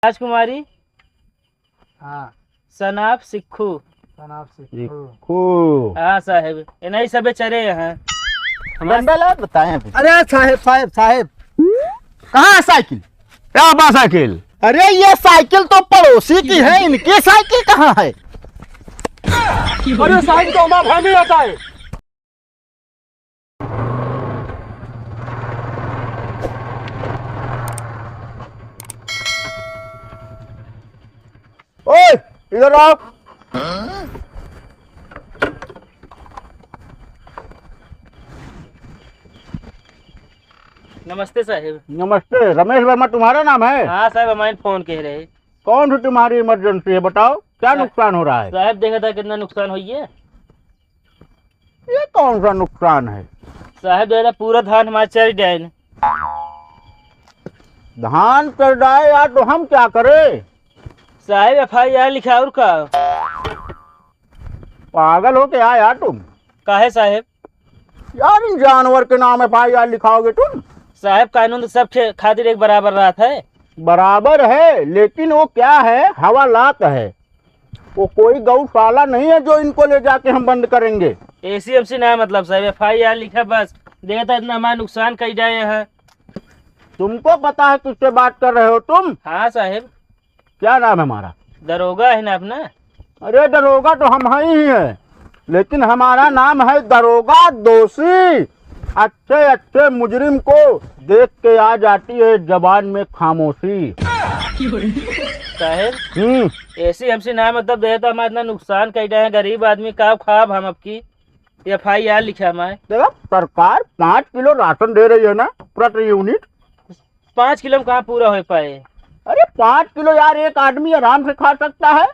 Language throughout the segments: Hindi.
राजकुमारी। हाँ सनाफ सिक्खू। सनाब से देखो हाँ साहेब, इन्हीं सबे चरे यहाँ। बताए अभी। अरे साहेब साहेब साहेब, कहाँ है साइकिल? क्या बा साइकिल? अरे ये साइकिल तो पड़ोसी की है, इनकी साइकिल कहाँ है? अरे साहेब तो हमारा भाई नहीं आता है। ओए इधर आओ। नमस्ते साहेब। नमस्ते। रमेश वर्मा तुम्हारा नाम है? हाँ साहब, हमारे फोन कह रहे। कौन सी तुम्हारी इमरजेंसी है, बताओ क्या नुकसान हो रहा है? साहब देखा था कितना नुकसान हुई है। ये कौन सा नुकसान है? साहब देखा पूरा धान हमारे चर डायन। धान कर जाए यार तो हम क्या करें? साहब FIR लिखा और का। पागल हो क्या यार तुम? काहे साहब? यार इन जानवर के नाम FIR लिखाओगे तुम? साहब कानून तो सब खातिर एक बराबर रहा है। बराबर है, लेकिन वो क्या है, हवालात है। वो कोई गौशाला नहीं है जो इनको ले जाके हम बंद करेंगे। ACMC ना मतलब साहब, FIR लिखा बस। देखा था इतना हमारा नुकसान कही जाए यहाँ। तुमको पता है किससे बात कर रहे हो तुम? हाँ साहब। क्या नाम है हमारा? दरोगा है ना अपना। अरे दरोगा तो हम ही है, लेकिन हमारा नाम है दरोगा दोषी। अच्छे अच्छे मुजरिम को देख के आ जाती है जबान में खामोशी। साहब ACMC ना मतलब देखा था हमारा इतना नुकसान कही जाए, गरीब आदमी का ख्वाब हम आपकी FIR लिखा हमारे। देखा सरकार 5 किलो राशन दे रही है ना प्रति यूनिट। 5 किलो में कहाँ पूरा हो पाए? अरे 5 किलो यार एक आदमी आराम से खा सकता है।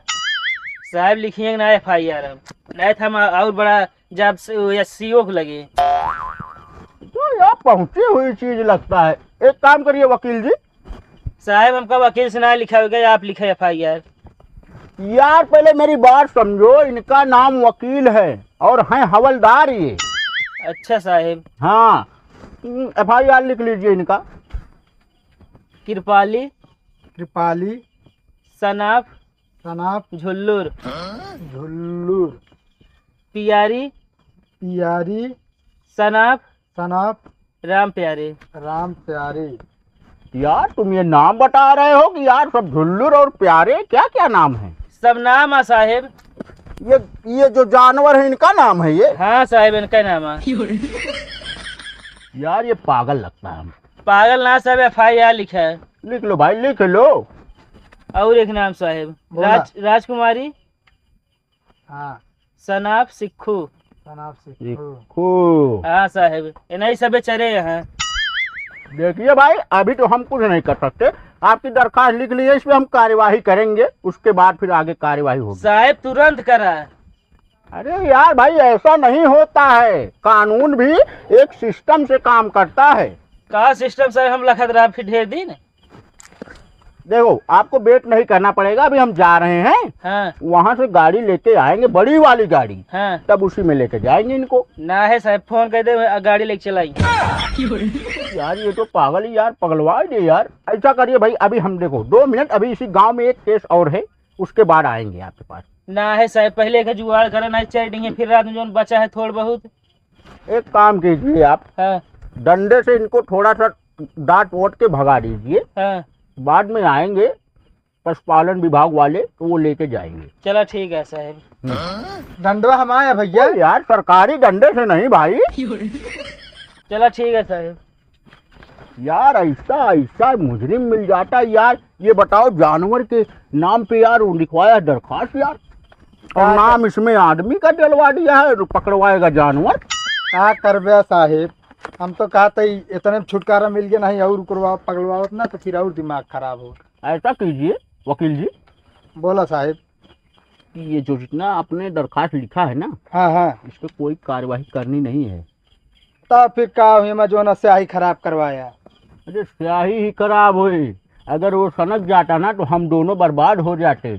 साहब लिखिए ना FIR हम नहीं था, हम और बड़ा जब CO को लगे। तो यार पहुंची हुई चीज लगता है। एक काम करिए वकील जी। साहब हमका वकील से ना लिखा होगा, आप लिखे FIR। यार पहले मेरी बात समझो, इनका नाम वकील है और हैं हवलदार ये। अच्छा साहब। हाँ FIR लिख लीजिए इनका। कृपाली कृपाली सनाफ सनाब झुल्लुर झुल्लूर पियारी पियारी सनाफ सनाब राम प्यारे। राम प्यारे। यार तुम ये नाम बता रहे हो कि यार सब झुल्लुर और प्यारे, क्या क्या नाम है? सब नाम है साहेब। ये जो जानवर है इनका नाम है ये? हाँ साहेब इनका नाम है। यार ये पागल लगता है। पागल ना साहब, FIR लिखा है। लिख लो भाई लिख लो। और एक नाम साहेब राजकुमारी हाँ सनाफ सिक्खू। सनाब से देखो हाँ साहेब इन्हीं सबे चरे यहाँ। देखिए भाई अभी तो हम कुछ नहीं कर सकते, आपकी दरखास्त लिख लीजिए, इस पे हम कार्यवाही करेंगे, उसके बाद फिर आगे कार्यवाही होगी। साहेब तुरंत करा। अरे यार भाई ऐसा नहीं होता है, कानून भी एक सिस्टम से काम करता है। कहा सिस्टम साहब, हम लखत रहा फिर ढेर दिन। देखो आपको वेट नहीं करना पड़ेगा, अभी हम जा रहे हैं। हाँ वहाँ से गाड़ी लेके आएंगे, बड़ी वाली गाड़ी। हाँ तब उसी में लेके जाएंगे इनको। ना है साहब, फोन कर दे गाड़ी लेके चलाई। यार ये तो पागल ही यार, पगलवा दे यार। ऐसा करिए भाई, अभी हम देखो 2 मिनट, अभी इसी गांव में एक केस और है, उसके बाद आएंगे आपके पास। ना है साहब, पहले का जुगाड़ करा ना चाहिए, फिर रात में जो बचा है थोड़ा बहुत। एक काम कीजिए आप, हाँ डंडे से इनको थोड़ा सा डांट वोट के भगा दीजिए। हाँ बाद में आएंगे पशुपालन विभाग वाले, तो वो लेके जाएंगे। चलो ठीक है साहब। डंडवा हमारा भैया। यार सरकारी डंडे से नहीं भाई। चलो ठीक है साहब। यार ऐसा ऐसा मुजरिम मिल जाता है यार। ये बताओ जानवर के नाम पे यार वो लिखवाया दरखास्त यार, और नाम इसमें आदमी का डलवा दिया है, पकड़वाएगा जानवर। क्या करबे साहेब, हम तो कहते ही इतने छुटकारा मिल गया, नहीं और पकड़वाओ ना तो फिर और दिमाग खराब हो। ऐसा कीजिए वकील जी, बोला साहेब। कि ये जो जितना आपने दरखास्त लिखा है ना, हाँ हाँ, इस पे कोई कार्यवाही करनी नहीं है। तब फिर क्या हुई, मैं जो ना स्याही खराब करवाया। अरे स्याही ही खराब हुई, अगर वो सनक जाता ना तो हम दोनों बर्बाद हो जाते।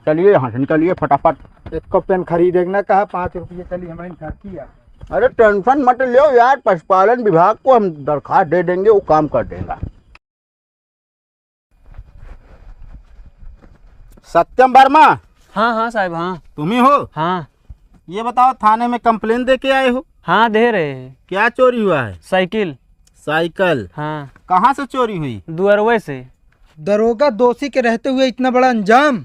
चलिए यहाँ से निकलिए फटाफट। एक को पेन खरीदेगा ना, कहा 5 रुपये चलिए हमारी खर्ची है। अरे टेंशन मत लो यार, पशुपालन विभाग को हम दरखास्त दे देंगे, वो काम कर देगा। सत्यम वर्मा हाँ हाँ साहब, हाँ तुम ही हो? हाँ ये बताओ, थाने में कंप्लेन दे के आए हो? हाँ दे रहे हैं। क्या चोरी हुआ है? साइकिल। साइकिल? हाँ। कहाँ से चोरी हुई? दुअरवे से। दरोगा दोषी के रहते हुए इतना बड़ा अंजाम।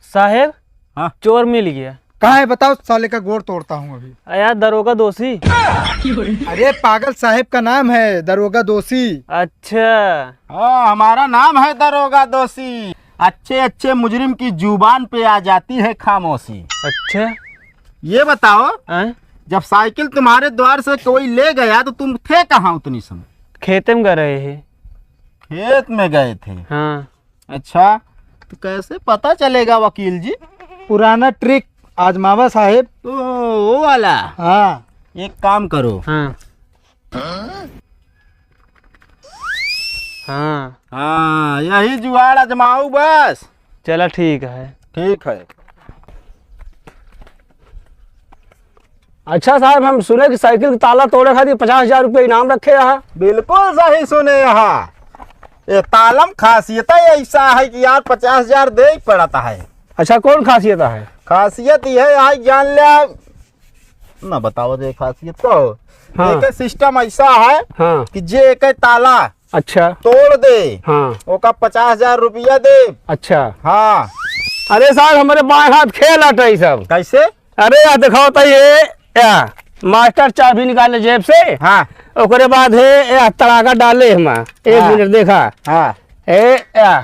साहेब हाँ? चोर मिल गया। कहाँ है बताओ, साले का गोड़ तोड़ता हूँ अभी। यार दरोगा दोषी। अरे पागल, साहेब का नाम है दरोगा दोषी। अच्छा। हाँ, हमारा नाम है दरोगा दोषी। अच्छे अच्छे मुजरिम की जुबान पे आ जाती है खामोशी। अच्छा। ये बताओ, आए? जब साइकिल तुम्हारे द्वार से कोई ले गया तो तुम थे कहाँ उतनी समय? खेते में गए रहे हैं। खेत में गए थे? हाँ। अच्छा, तो कैसे पता चलेगा वकील जी? पुराना ट्रिक आजमावा साहेब। तो वो वाला। हाँ। एक काम करो। हाँ हाँ हाँ, यही जुगाड़ आजमाओ बस। चला ठीक है। ठीक है। अच्छा साहब, हम सुने कि साइकिल का ताला तोड़े खातिर 50,000 रुपये इनाम रखे यहाँ। बिल्कुल सही सुने। यहाँ ये तालम खासियत ऐसा है कि यार 50,000 दे ही पड़ता है। अच्छा, कौन खासियत है? खासियत ये है, यहाँ जान लिया ना, बताओ दे खासियत तो। हाँ। एक सिस्टम ऐसा है हाँ। कि जे एक ताला अच्छा। तोड़ दे, हाँ। ओका 50,000 रुपया दे। अच्छा। हाँ। अरे साहब, हमारे बाएं हाथ खेल हट रही सब। कैसे? अरे यार दिखाओ तो ये या मास्टर चाबी निकाले जेब से। हाँ। ओकरे बाद है या तड़ाका डाले हम। एक हाँ। मिनट देखा। हाँ। या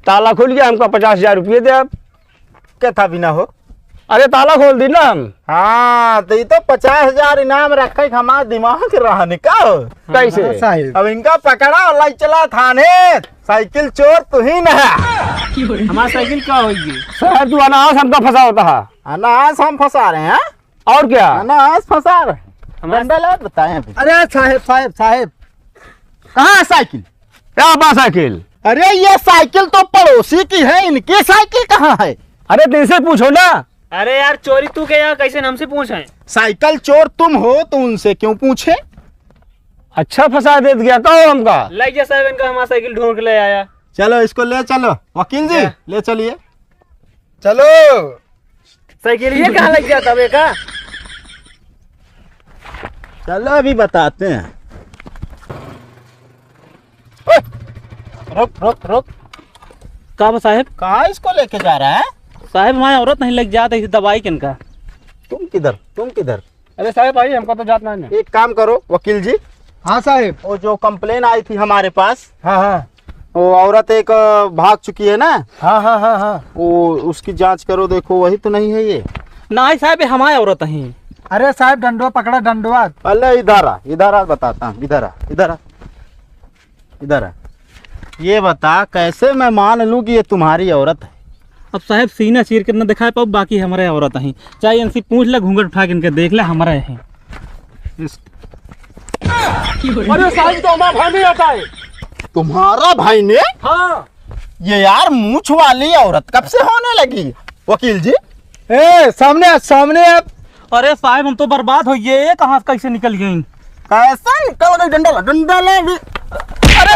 ताला खुल गया, हमको 50,000 रुपये दे। अब क्या था बिना हो? अरे ताला खोल दी ना हम। हाँ, तो ये तो 50,000 इनाम रखे हमारा दिमाग रहने का हो। कैसे? हाँ, साहेब। अब इनका पकड़ा और लाई चला थाने। साइकिल चोर तू ही ना है। हमारा साइकिल क्या होगी? साहब, तू अनाज हमका फंसा होता है। अनाज हम फंसा रहे हैं? और क्या? अनाज फंसा रहे हैं। डंडा ला बताए अभी। अरे साहेब साहेब साहेब, कहाँ है साइकिल? क्या बा साइकिल? अरे ये साइकिल तो पड़ोसी की है, इनकी साइकिल कहाँ है? अरे तुमसे पूछो ना। अरे यार चोरी तू के यहाँ कैसे हमसे पूछे? साइकिल चोर तुम हो तो उनसे क्यों पूछे? अच्छा फंसा दे गया तो हमका। लग जा साहब, इनका हमारा साइकिल ढूंढ के ले आया। चलो इसको ले चलो वकील जी, क्या? ले चलिए। चलो। साइकिल ये कहाँ लग गया था बेका? चलो अभी बताते हैं। ओए, रुक रुक रुक। कहाँ साहब? कहाँ इसको लेके जा रहा है? साहब हमारी औरत नहीं लग जाती दवाई किनका। तुम किधर, तुम किधर? अरे साहब आइए, हमको तो जातना है। एक काम करो वकील जी, हाँ साहेब। वो जो कंप्लेन आई थी हमारे पास, हाँ हाँ वो औरत एक भाग चुकी है ना, हाँ हाँ हाँ हाँ। वो उसकी जांच करो, देखो वही तो नहीं है ये। नहीं साहब, हमारी औरत ही। अरे साहब, डंडवा पकड़ा, डंडवा। अल्लाह इधर आ बताता हूँ। इधर आ। ये बता, कैसे मैं मान लूँ कि ये तुम्हारी औरत है? अब साहब सीना चीर कर न दिखा पाओ, बाकी हमारे औरत ही। चाहे इनसे पूछ ले, घूंघट उठा के इनके देख ले, हमारे हैं। अरे साहब, तो हमारा भाई नहीं आता है। तुम्हारा भाई ने? हाँ। ये यार मूछ वाली औरत कब से होने लगी वकील जी? ए सामने आ, सामने आप। अरे साहब हम तो बर्बाद हो गए, ये कहाँ कैसे निकल गई? कैसा निकल गई? डंडा ले भी। अरे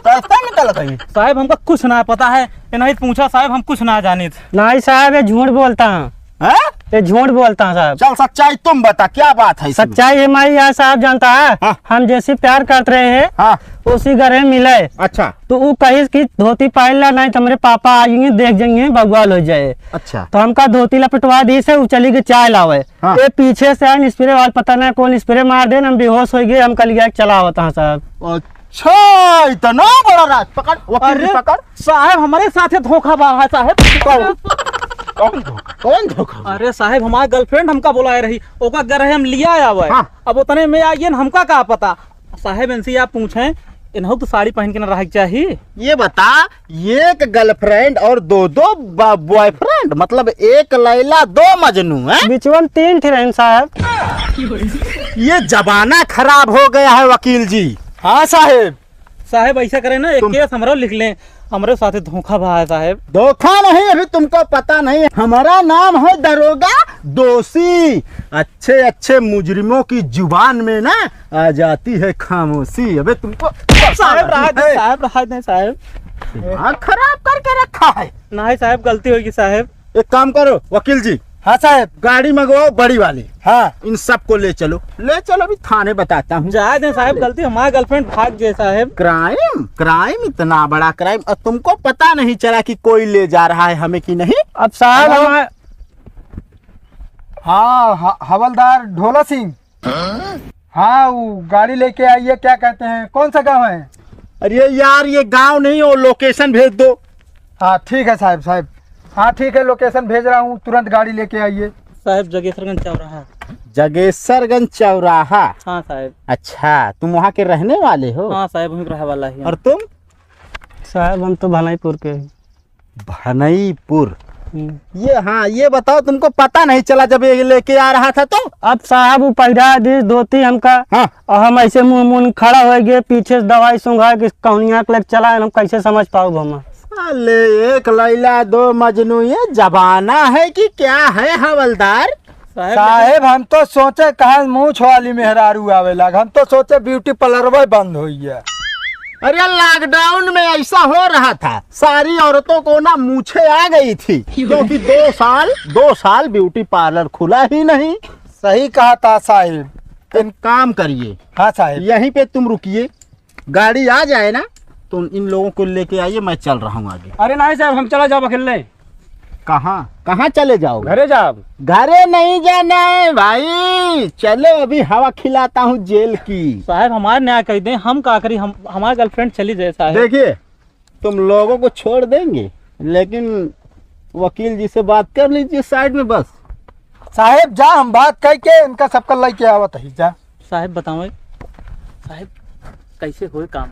कैसे निकल गई? साहब हमको कुछ ना पता है, नहीं पूछा साहब, हम कुछ ना जाने थे। नहीं साहब, ये झूठ बोलता हूँ। हैं? ये झूठ बोलता हूँ साहब। चल सच्चाई तुम बता, क्या बात है इसमें? सच्चाई है हमारी यार साहब, जानता है। हाँ। हम जैसे प्यार करते रहे हैं, हाँ। उसी घर में मिले। अच्छा तो वो कही कि धोती पहन ला, नहीं तो मेरे पापा आएंगे, देख जाएंगे, बगवाल हो जाए। अच्छा। तो हमका धोती लपटवा दी से, वो चली गई चाय लावे। हाँ। ये पीछे से आए स्प्रे वाल, पता नहीं कौन स्प्रे मार दे, हम बेहोश हो गए। हम कल गया चला होता है साहब। अच्छा, इतना बड़ा राज। पकड़ वकील जी, पकड़। साहब हमारे साथ धोखा है साहब। कौन धोखा? अरे साहब हमारी गर्लफ्रेंड हमका बुलाए रही, ओका घर हम लिया आवे। हाँ। अब उतने में आइए हमका क्या पता। साहब इनसे आप पूछें, इन्हों तो साड़ी पहन के न रह चाहिए। ये बता, एक गर्लफ्रेंड और दो बॉयफ्रेंड, मतलब एक लैला दो मजनू है? बिचवन 3 थे साहब। ये जमाना खराब हो गया है वकील जी। हाँ साहेब। साहब ऐसा करें ना, एक केस हमारा लिख लें, हमारे साथ धोखा भा है साहब। धोखा नहीं, अभी तुमको पता नहीं, हमारा नाम है दरोगा दोषी। अच्छे अच्छे मुजरिमों की जुबान में ना आ जाती है खामोशी। अबे तुमको साहब राहत है, साहब राहत है साहब। दिमाग खराब करके रखा रखा है। नहीं साहब, गलती होगी साहब। एक काम करो वकील जी, हाँ साहब। गाड़ी मंगवाओ बड़ी वाली, हाँ इन सबको ले चलो अभी थाने बताता हूँ। जा दें साहब, गलती हमारा गर्लफ्रेंड भाग गए साहब। क्राइम इतना बड़ा क्राइम और तुमको पता नहीं चला कि कोई ले जा रहा है हमें कि नहीं? अब साहब हम हाँ हवलदार ढोला सिंह। हाँ वो गाड़ी लेके आइए, क्या कहते हैं, कौन सा गांव है? अरे यार ये गांव नहीं हो, लोकेशन भेज दो। हाँ ठीक है साहब। हाँ ठीक है, लोकेशन भेज रहा हूँ, तुरंत गाड़ी लेके आइए। साहब जगेसरगंज चौराहा। जगेसरगंज चौराहा। हाँ साहब। अच्छा तुम वहाँ के रहने वाले हो? हाँ साहब, वहीं रहा वाला है। और तुम? साहब हम तो भनाईपुर के हैं। भनईपुर। ये बताओ तुमको पता नहीं चला जब ये लेके आ रहा था तो? अब साहब वो पहरा दी धोती हमका। हाँ। और हम ऐसे मुंह खड़ा हो गए, पीछे से दवाई सुंघा के कौनिया लग चला, हम कैसे समझ पाओ हम? अले एक लैला दो मजनू, ये जबाना है कि क्या है हवलदार? साहेब हम तो सोचे कहा मुँह वाली मेहरारू आवे लग, हम तो सोचे ब्यूटी पार्लर बंद हो गया। अरे लॉकडाउन में ऐसा हो रहा था, सारी औरतों को ना मूछें आ गई थी क्योंकि 2 साल ब्यूटी पार्लर खुला ही नहीं। सही कहा था साहिब। एक काम करिए, हाँ साहिब, यहीं पे तुम रुकिए, गाड़ी आ जाए ना तो इन लोगों को लेके आइए, मैं चल रहा हूँ आगे। अरे नहीं साहब, हम चला जाओ अकेले। कहाँ चले जाओगे? घरे जाओ। घरे नहीं जाना है भाई, चलो अभी हवा खिलाता हूँ जेल की। साहब हमारे न्याय कर दें, हम का करी, हम हमारी गर्लफ्रेंड चली जाए साहब। देखिए तुम लोगों को छोड़ देंगे, लेकिन वकील जी से बात कर लीजिए साइड में बस। साहेब जा, हम बात करके इनका सबका लेके आवत है। जा साहब बताओ साहब कैसे होए काम?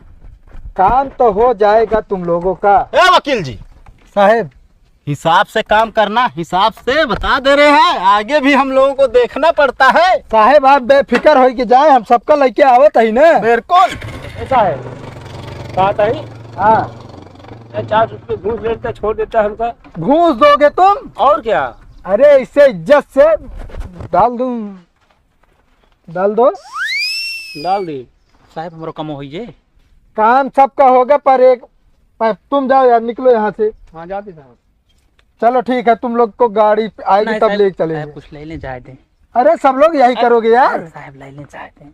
काम तो हो जाएगा तुम लोगों का। ए वकील जी, साहेब हिसाब से काम करना, हिसाब से बता दे रहे हैं, आगे भी हम लोगों को देखना पड़ता है। साहेब आप बेफिक्र हो के जाए, हम सबका लेके आवत है ना। बिल्कुल। साहब बात आई। हाँ 4 रुपये घूस लेते छोड़ देता हमका। घूस दोगे तुम? और क्या? अरे इससे इज्जत से डाल दो। डाल दी। साहब हमारा कम हो जाए। काम सबका होगा पर तुम जाओ यार, निकलो यहाँ से। हाँ जाती साहब। चलो ठीक है, तुम लोग को गाड़ी आएगी तब ले चलेंगे। कुछ ले ले जाए दे। अरे सब लोग यही करोगे यार। साहब ले ले जाए दे।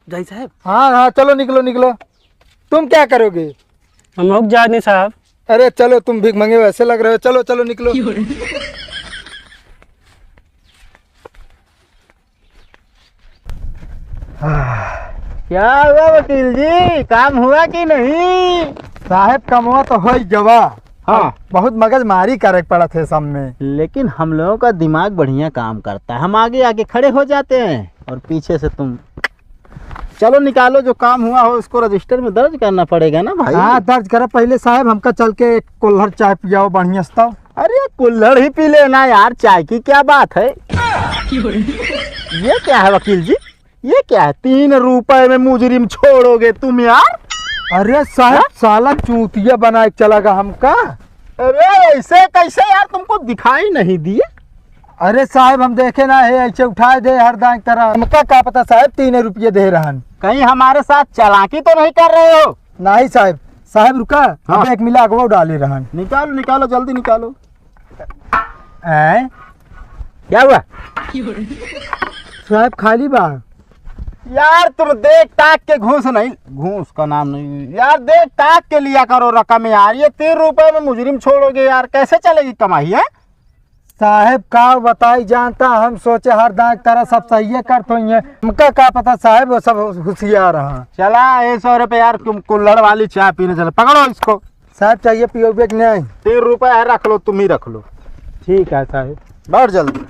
जय साहब। हाँ चलो निकलो। तुम क्या करोगे? हम लोग जा नहीं साहब। अरे चलो, तुम भीख मंगे वैसे लग रहे हो। चलो निकलो। क्या हुआ वकील जी, काम हुआ कि नहीं? साहेब कमवा तो हो जवा। हाँ बहुत मगज मारी करे पड़ा थे सब में, लेकिन हम लोगों का दिमाग बढ़िया काम करता है, हम आगे आगे खड़े हो जाते हैं और पीछे से तुम। चलो निकालो, जो काम हुआ हो उसको रजिस्टर में दर्ज करना पड़ेगा ना भाई। हाँ दर्ज करो पहले साहब, हमका चल के एक कुल्हड़ चाय पियाओ बढ़िया से। अरे कुल्हड़ ही पी लेना यार, चाय की क्या बात है। ये क्या है वकील जी, ये क्या है? 3 रुपए में मुजरिम छोड़ोगे तुम यार? अरे साहब साला चूतिया बना के चला गया हमका। अरे ऐसे कैसे यार, तुमको दिखाई नहीं दिए? अरे साहब हम देखे ना है, ऐसे उठाए दे हर दांग तरह। हमका क्या पता साहब 3 रुपये दे रहन। कहीं हमारे साथ चालाकी तो नहीं कर रहे हो? नहीं साहब रुका। हाँ। अब एक मिला अगवा डाले रहन। निकालो जल्दी निकालो। क्या हुआ साहब? खाली बा यार तुम देख ताक के घूस नहीं, घूस का नाम नहीं यार, देख ताक के लिया करो रकम यार। ये 3 रुपए में मुजरिम छोड़ोगे यार, कैसे चलेगी कमाई है? साहब का बताई जानता, हम सोचे हर दांग तरह सब सही है करते हैं, हमका क्या पता साहब वो सब होशियार रहा। चला 100 रुपए यार, तुम कुल्हड़ वाली चाय पीने चले, पकड़ो इसको। साहब चाहिए पियोगे कि नहीं? 3 रुपए है, रख लो, तुम ही रख लो। ठीक है साहब। बैठ जल्दी।